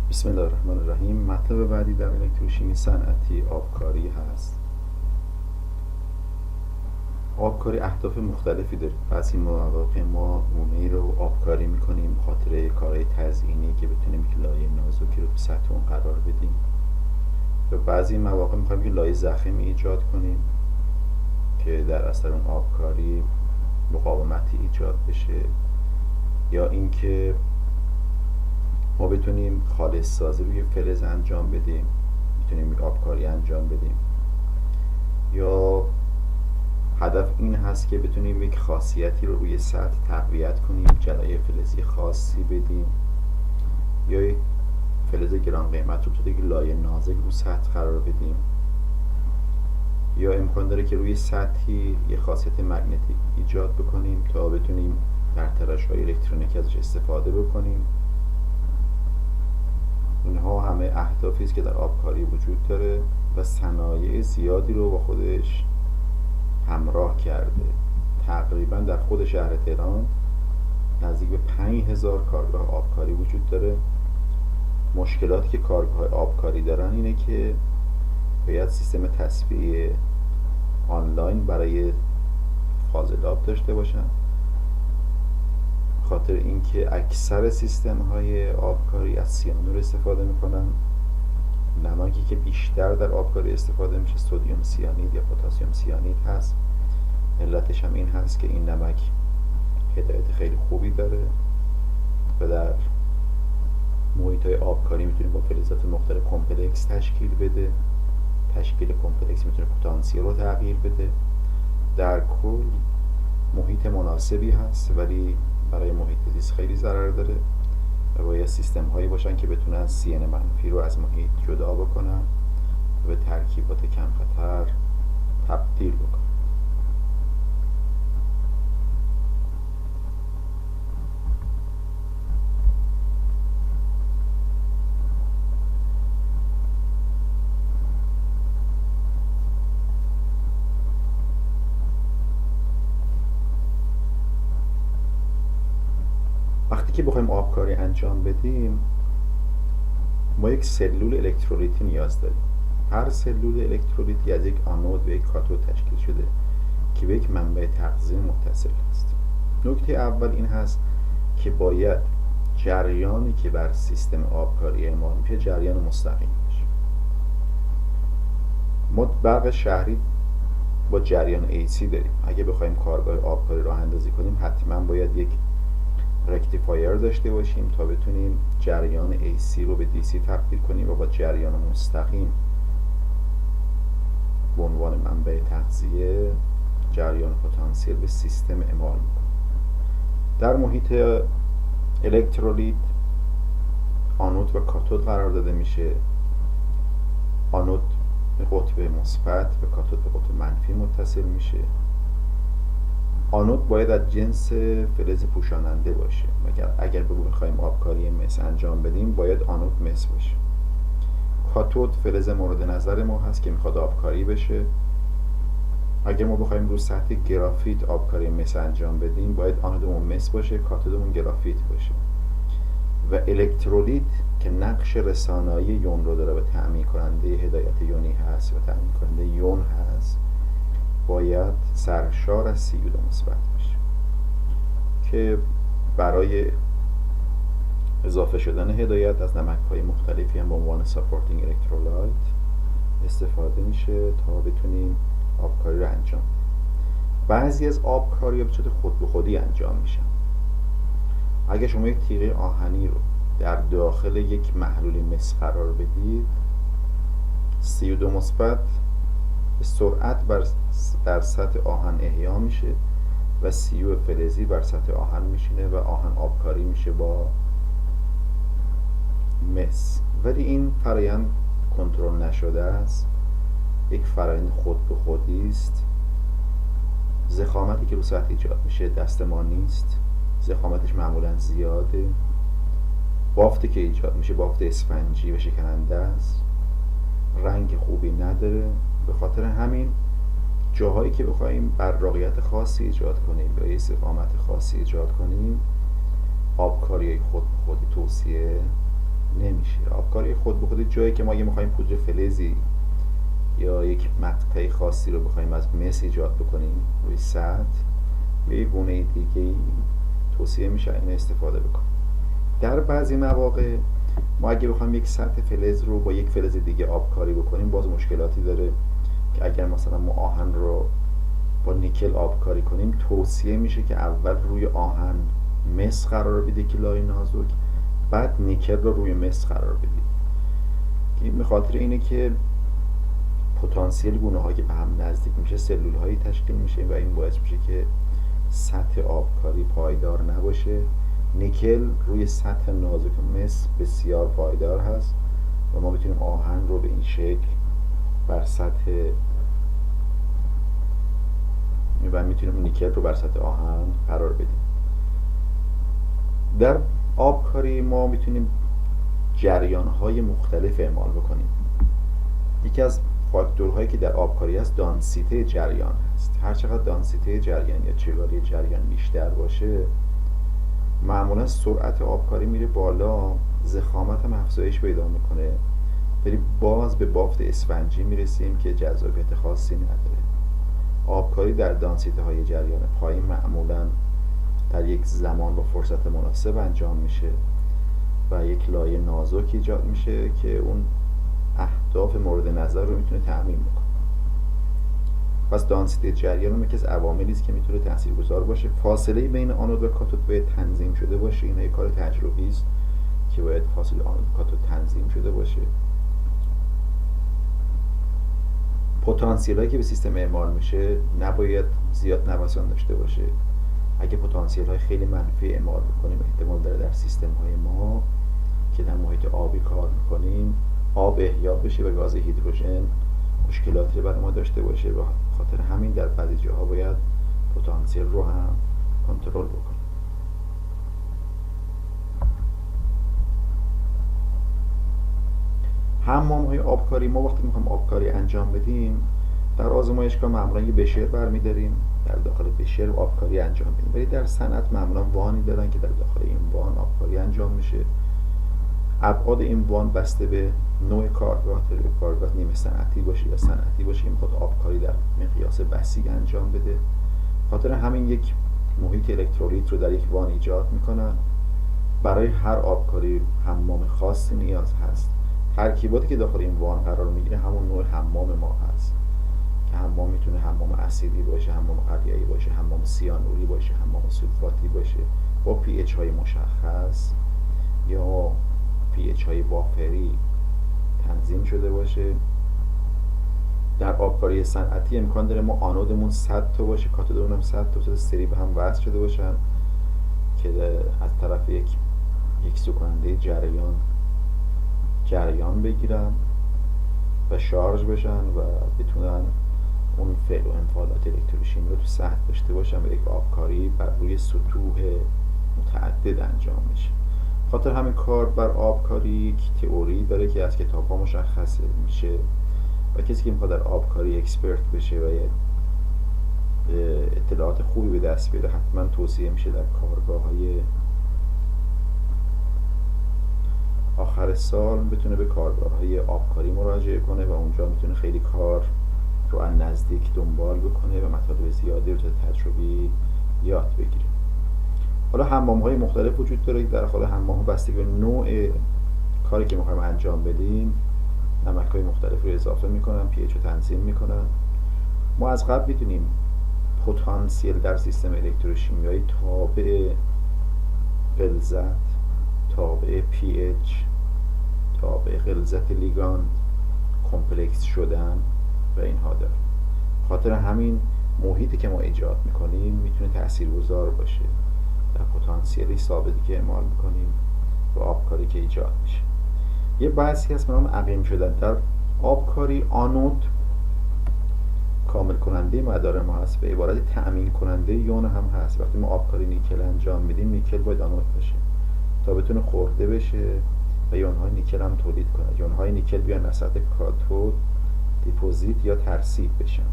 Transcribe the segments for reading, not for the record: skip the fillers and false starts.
بسم الله الرحمن الرحیم. مطلب بعدی در الکتروشیمی صنعتی آبکاری هست. آبکاری اهداف مختلفی داره. بعضی مواقع ما گونه‌ای رو آبکاری میکنیم به خاطر کارهای تزیینی که بتونیم یک لایه نازکی رو به سطح اون قرار بدیم، و بعضی مواقع میخوایم یک لایه ضخیمی ایجاد کنیم که در اثر اون آبکاری مقاومتی ایجاد بشه، یا اینکه ما بتونیم خالص سازی روی فلز انجام بدیم، میتونیم آبکاری انجام بدیم، یا هدف این هست که بتونیم یک خاصیتی رو روی سطح تقویت کنیم، جلایه فلزی خاصی بدیم، یا یک فلز گران قیمت رو تو یک لایه نازک رو سطح قرار بدیم، یا امکان داره که روی سطحی یک خاصیت مگنتیک ایجاد بکنیم تا بتونیم در تراش‌های الکترونیکی ازش استفاده بکنیم. اینها همه اهدافی است که در آبکاری وجود داره و صنایع زیادی رو با خودش همراه کرده. تقریبا در خود شهر تهران نزدیک به 5000 کارگاه آبکاری وجود داره. مشکلاتی که کارگاه آبکاری دارن اینه که باید سیستم تصفیه آنلاین برای فاضلاب داشته باشن، خاطر اینکه اکثر سیستم های آبکاری از سیانور استفاده میکنن. نمکی که بیشتر در آبکاری استفاده میشه سدیم سیانید یا پتاسیم سیانید هست. علتش هم این هست که این نمک هدایت خیلی خوبی داره و در محیط های آبکاری میتونه با فلزات مختلف کمپلکس تشکیل بده. تشکیل کمپلکس میتونه پتانسیل رو تغییر بده. در کل محیط مناسبی هست، ولی برای محیط زیست خیلی ضرر داره و باید سیستم هایی باشن که بتونن سین منفی رو از محیط جدا بکنن و به ترکیبات کم خطر تبدیل بکنن. وقتی که بخوایم آبکاری انجام بدیم ما یک سلول الکترولیتی نیاز داریم. هر سلول الکترولیتی از یک آنود و یک کاتود تشکیل شده که به یک منبع تغذیه متصل است. نکته اول این هست که باید جریانی که بر سیستم آبکاری اعمال میشه جریان مستقیم باشه. ما برق شهری با جریان AC داریم. اگه بخوایم کارگاه آبکاری راه اندازی کنیم حتما باید یک رکتیفایر داشته باشیم تا بتونیم جریان AC رو به DC تبدیل کنیم و با جریان مستقیم به عنوان منبع تغذیه جریان پتانسیل به سیستم اعمال میکنیم. در محیط الکترولیت آنود و کاتود قرار داده میشه. آنود به قطب مثبت و کاتود به قطب منفی متصل میشه. آنود باید از جنس فلز پوشاننده باشه. اگر بخوایم آبکاری مس انجام بدیم باید آنود مس باشه. کاتود فلز مورد نظر ما هست که میخواد آبکاری بشه. اگر ما بخوایم رو سطح گرافیت آبکاری مس انجام بدیم باید آنودمون مس باشه، کاتودمون گرافیت باشه. و الکترولیت که نقش رسانایی یون رو داره و تأمین کننده هدایت یونی هست و تأمین کننده یون هست، باید سرشار از CU2 مثبت باشه که برای اضافه شدن هدایت از نمک‌های مختلفی هم به عنوان ساپورتینگ الکترولایت استفاده میشه تا بتونیم آبکاری رو انجام بدیم. بعضی از آبکاری‌ها به صورت خود به خودی انجام میشن. اگه شما یک تیغه آهنی رو در داخل یک محلول مس قرار بدید، CU2 مثبت به سرعت در سطح آهن احیا میشه و CU فلزی بر سطح آهن میشینه و آهن آبکاری میشه با مس. ولی این فرایند کنترل نشده است، یک فرایند خود به خودی است. ضخامتی که رو سطح ایجاد میشه دست ما نیست، ضخامتش معمولا زیاده. بافتی که ایجاد میشه بافت اسفنجی و شکننده است، رنگ خوبی نداره. به خاطر همین جاهایی که بخوایم براقیت خاصی ایجاد کنیم یا استقامت خاصی ایجاد کنیم آبکاری خود به خودی توصیه نمیشه. آبکاری خود به خود جایی که ما اگه میخوایم پودر فلزی یا یک مقطع خاصی رو بخوایم از مس ایجاد بکنیم روی سطح یا یک گونه دیگه توصیه میشه این استفاده بکنیم. در بعضی مواقع ما اگه بخوایم یک سطح فلز رو با یک فلز دیگه آبکاری بکنیم باز مشکلاتی داره که اگر مثلا ما آهن رو با نیکل آبکاری کنیم توصیه میشه که اول روی آهن مس قرار بدید که لای نازک، بعد نیکل رو روی مس قرار بدید. این به خاطر اینه که پتانسیل گونه هایی که به هم نزدیک میشه سلول هایی تشکیل میشه و این باعث میشه که سطح آبکاری پایدار نباشه. نیکل روی سطح نازک مس بسیار پایدار هست و ما میتونیم آهن رو به این شکل بر سطح و میتونیم نیکل رو بر سطح آهن قرار بدیم. در آبکاری ما میتونیم جریان های مختلف اعمال بکنیم. یکی از فاکتورهایی که در آبکاری هست دانسیته جریان هست. هر چقدر دانسیته جریان یا چگالی جریان بیشتر باشه معمولا سرعت آبکاری میره بالا، ضخامت هم افزایش پیدا میکنه، ولی باز به بافت اسفنجی میرسیم که جذابیت خاصی نداره. آبکاری در دانسیته های جریان پایین معمولا در یک زمان با فرصت مناسب انجام میشه و یک لایه نازک ایجاد میشه که اون اهداف مورد نظر رو میتونه تأمین بکنه. پس دانسیته جریان یکی از عواملی است که میتونه تاثیرگذار باشه. فاصله بین آنود و کاتود باید تنظیم شده باشه. این یک کار تجربی است که باید فاصله آنود و کاتود تنظیم شده باشه. پتانسیل هایی که به سیستم اعمال میشه نباید زیاد نوسان داشته باشه. اگه پتانسیل های خیلی منفی اعمال بکنیم احتمال داره در سیستم های ما که در محیط آبی کار میکنیم آب احیا بشه و گاز هیدروژن مشکلاتی برای ما داشته باشه و خاطر همین در بعضی جاها باید پتانسیل رو هم کنترل بکنیم. حمام های آبکاری ما وقتی میخوایم آبکاری انجام بدیم در آزمایشگاه معمولا یه بشر برمیداریم، در داخل بشر آبکاری انجام بدیم، ولی در صنعت معمولا وانی دارن که در داخل این وان آبکاری انجام میشه. ابعاد این وان بسته به نوع کارگاه، کارگاه نیمه صنعتی باشه یا صنعتی باشه که میخواد آبکاری در مقیاس وسیع انجام بده. خاطر همین یک محیط الکترولیت رو در یک وان ایجاد میکنن. برای هر آبکاری حمام خاصی نیاز هست. ترکیباتی که داخل این وان قرار میگیره همون نوع حمام ما هست که حمام میتونه حمام اسیدی باشه، حمام قلیایی باشه، حمام سیانوری باشه، حمام سولفاتی باشه با پی اچ های مشخص یا پی اچ های وافری تنظیم شده باشه. در آبکاری صنعتی امکان داره ما آنودمون 100 تا باشه، کاتودمون هم 100 تا سری به هم وصل شده باشن که از طرف یک سوکننده جریان بگیرن و شارژ بشن و بتونن اون فعل و انفعالات الکتروشیمی رو تو سطح داشته باشن و یک آبکاری بر روی سطوح متعدد انجام میشه. خاطر همین کار بر آبکاری یک تئوری داره که از کتاب ها مشخص میشه و کسی که میخواد در آبکاری اکسپرت بشه و اطلاعات خوبی به دست بیاره حتما توصیه میشه در کارگاه های آخر سال بتونه به کارگاه های آبکاری مراجعه کنه و اونجا میتونه خیلی کار رو از نزدیک دنبال بکنه و مطالب زیادی رو تجربی یاد بگیره. حالا حمام های مختلف وجود داره که در داخل حمام بستگی به نوع کاری که میخوایم انجام بدیم نمک های مختلف رو اضافه میکنن، پی اچ رو تنظیم میکنن. ما از قبل میدونیم پتانسیل در سیستم الکتروشیمیایی تابع غلظت، تابع پی اچ، تابع غلظت لیگاند، کمپلکس شدن و اینها داره. خاطر همین محیطی که ما ایجاد میکنیم میتونه تاثیرگذار باشه در پتانسیلی ثابتی که اعمال میکنیم و آبکاری که ایجاد میشه. یه بحثی هست به نام عقیم شدن. در آبکاری آنود کامل کننده مدار ما هست، به عبارت تأمین کننده یون هم هست. وقتی ما آبکاری نیکل انجام میدیم نیکل باید آنود بشه تا بتونه خورده بشه و یونهای نیکل هم تولید کنه. یونهای نیکل بیان وسط کاتود دیپوزیت یا ترسیب بشن.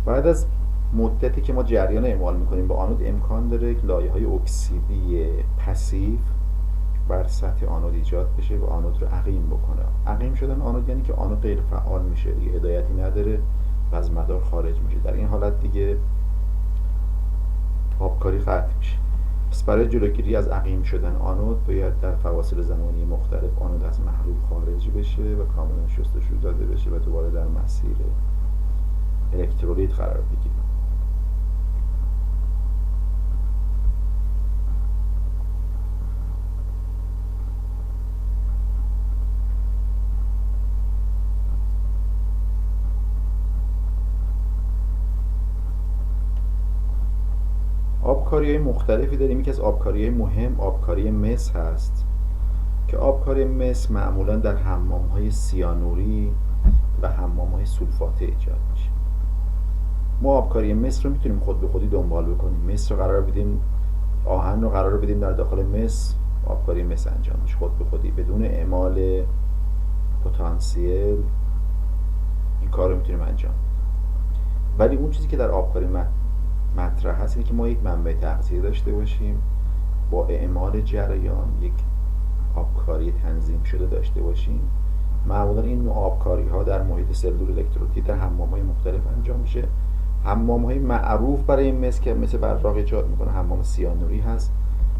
بعد از مدتی که ما جریان اعمال میکنیم با آنود امکان داره که لایه های اکسیدی پسیو بر سطح آنود ایجاد بشه و آنود رو عقیم بکنه. عقیم شدن آنود یعنی که آنود غیر فعال میشه، دیگه هدایتی نداره و از مدار خارج میشه. در این حالت دیگه آبکاری قطع میشه. پس برای جلوگیری از عقیم شدن آنود باید در فواصل زمانی مختلف آنود از محلول خارج بشه و کاملا شستشو داده بشه و دوباره در مسیر الکترولیت قرار بگیره. آبکاری‌های مختلفی داریم. یکی از آبکاری‌های مهم آبکاری مس هست که آبکاری مس معمولا در حمام‌های سیانوری و حمام‌های سولفاته ایجاد میشه. ما آبکاری مس رو میتونیم خود به خودی دنبال بکنیم. مس رو قرار بدیم، آهن رو قرار بدیم در داخل مس، آبکاری مس انجام میشه خود به خودی بدون اعمال پتانسیل. این کار رو میتونیم انجام بدیم. ولی اون چیزی که در آبکاری مطرح هست اینه که ما یک منبع تغذیه داشته باشیم، با اعمال جریان یک آبکاری تنظیم شده داشته باشیم. معمولا این نوع آبکاری ها در محیط سلول الکترولیت در حمام های مختلف انجام میشه. حمام های معروف برای این مس که مثل براق ایجاد میکنه حمام سیانوری هست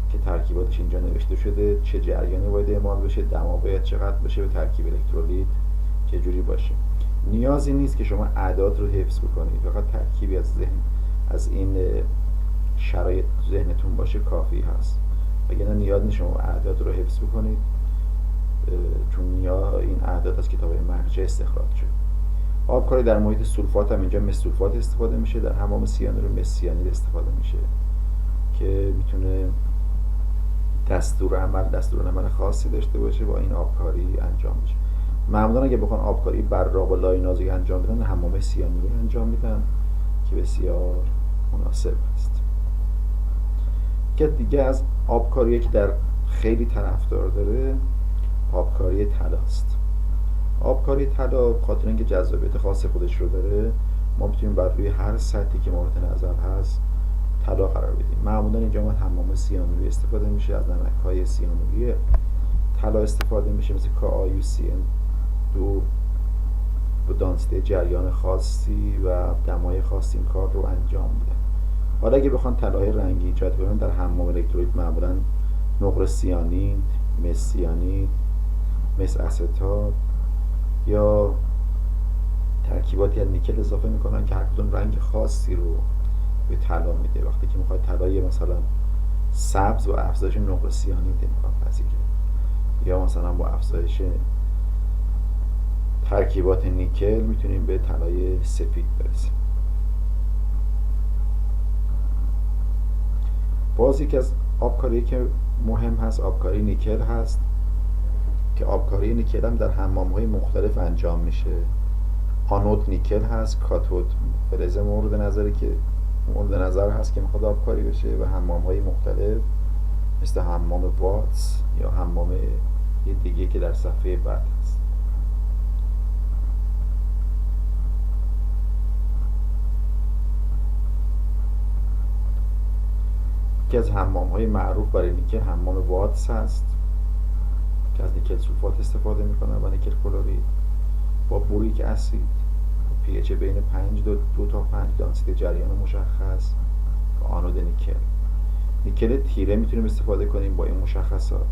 که ترکیباتش اینجا نوشته شده، چه جریانی باید اعمال بشه، دما باید چقدر بشه و ترکیب الکترولیت چه جوری باشه. نیازی نیست که شما اعداد رو حفظ بکنید، فقط ترکیبی از این شرایط ذهنتون باشه کافی هست. وگرنه نیاز نیست شما اعداد رو حفظ بکنید، چون این اعداد از کتاب مرجع استخراج شد. آبکاری در محیط سولفات هم اینجا مس سولفات استفاده میشه، در حمام سیانوری مس سیانید استفاده میشه که میتونه دستور عمل خاصی داشته باشه با این آبکاری انجام میشه. معمولا اگه بخوان آبکاری براق و لای نازک انجام بدن حمام سیانوری انجام میدن که بسیار مناسب است. که دیگه از آبکاری که در خیلی طرفدار داره آبکاری طلاست. آبکاری طلا خاطر اینکه جذابیت خاص خودش رو داره، ما میتونیم بر روی هر سطحی که مورد نظر هست طلا قرار بدیم. معمولا اینجا ما حمام سیانوری استفاده میشه، از نمک‌های سیانوری طلا استفاده میشه مثل KAUCN2 با دانسته جریان خاصی و دمای خاصی این کار رو انجام میده. حالا اگه بخوان طلای رنگی ایجاد کنن در حمام الکترولیت معمولا نقره سیانید، مس سیانید، مس استات یا ترکیباتی از نیکل اضافه میکنن که هر کدوم رنگ خاصی رو به طلا میده. وقتی که میخواد طلای مثلا سبز با افزایش نقره سیانید امکان پذیره، یا مثلا با افزایش ترکیبات نیکل میتونیم به طلای سفید برسیم. باز یک از آبکاری که مهم هست آبکاری نیکل هست که آبکاری نیکل هم در حمام‌های مختلف انجام میشه. آنود نیکل هست، کاتود فلز مورد نظر هست که میخواد آبکاری بشه و حمام‌های مختلف مثل حمام واتس یا حمام یه دیگه که در صفحه بعد هست. که از حمام‌های معروف برای نیکل حمام واتس هست که از نیکل سولفات استفاده میکنه و نیکل کلورید با بوریک اسید پی اچ بین 2 تا 5 دانسیته جریان مشخص و آنود نیکل تیره میتونیم استفاده کنیم با این مشخصات.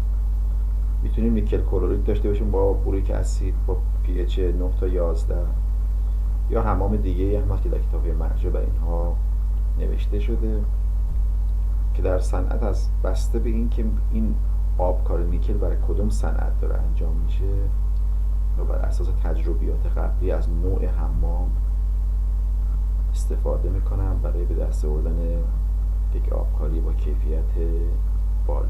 میتونیم نیکل کلورید داشته باشیم با بوریک اسید با پی اچ 9 تا 11 یا حمام دیگه هم که در کتاب مرجع بر اینها نوشته شده که در صنعت از بسته به این که این آبکار نیکل برای کدوم صنعت داره انجام میشه و بر اساس تجربیات قبلی از نوع حمام استفاده میکنم برای به دست آوردن یک آبکاری با کیفیت بالا.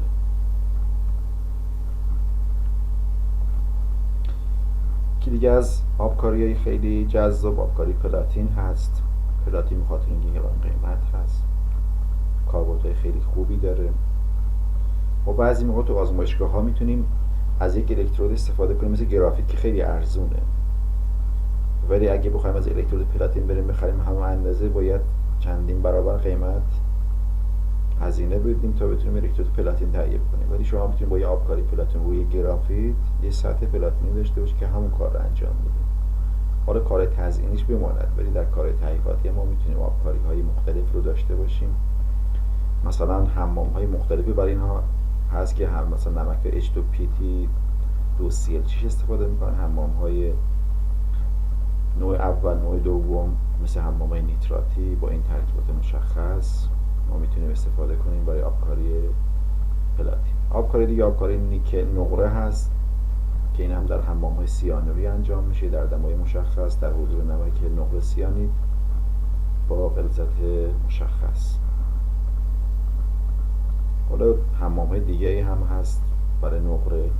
که دیگه از آبکاری خیلی جذاب آبکاری پلاتین هست. پلاتین بخاطر اینکه قیمت هست، کاربردهای خیلی خوبی داره. ما بعضی موقع تو آزمایشگاه ها میتونیم از یک الکترود استفاده کنیم مثل گرافیت که خیلی ارزونه، ولی اگه بخوایم از الکترود پلاتین بریم بخریم همون اندازه باید چندین برابر قیمت هزینه بدیم تا بتونیم الکترود پلاتین تهیه کنیم، ولی شما میتونید با یه آبکاری پلاتین روی گرافیت یه سطح پلاتینی داشته باشید که همون کار رو انجام میده. حالا کار تزیینیش بماند، ولی در کار تحقیقاتی ما میتونیم آبکاری های مختلف رو داشته باشیم. مثلا حمام های مختلفی برای اینها هست که هم مثلا نمک H2PT 2CL6 استفاده میکنن. حمام های نوع اول، نوع دوم، مثل حمام های نیتراتی با این ترکیبات مشخص ما میتونیم استفاده کنیم برای آبکاری پلاتین. آبکاری دیگه آبکاری نیکل نقره هست که این هم در حمام های سیانوری انجام میشه در دمای مشخص در حضور نمک نقره سیانید با غلظت مشخص. حالا حمام های دیگه هم هست برای نقره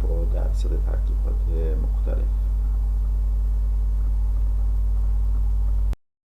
با درصد ترکیبات مختلف.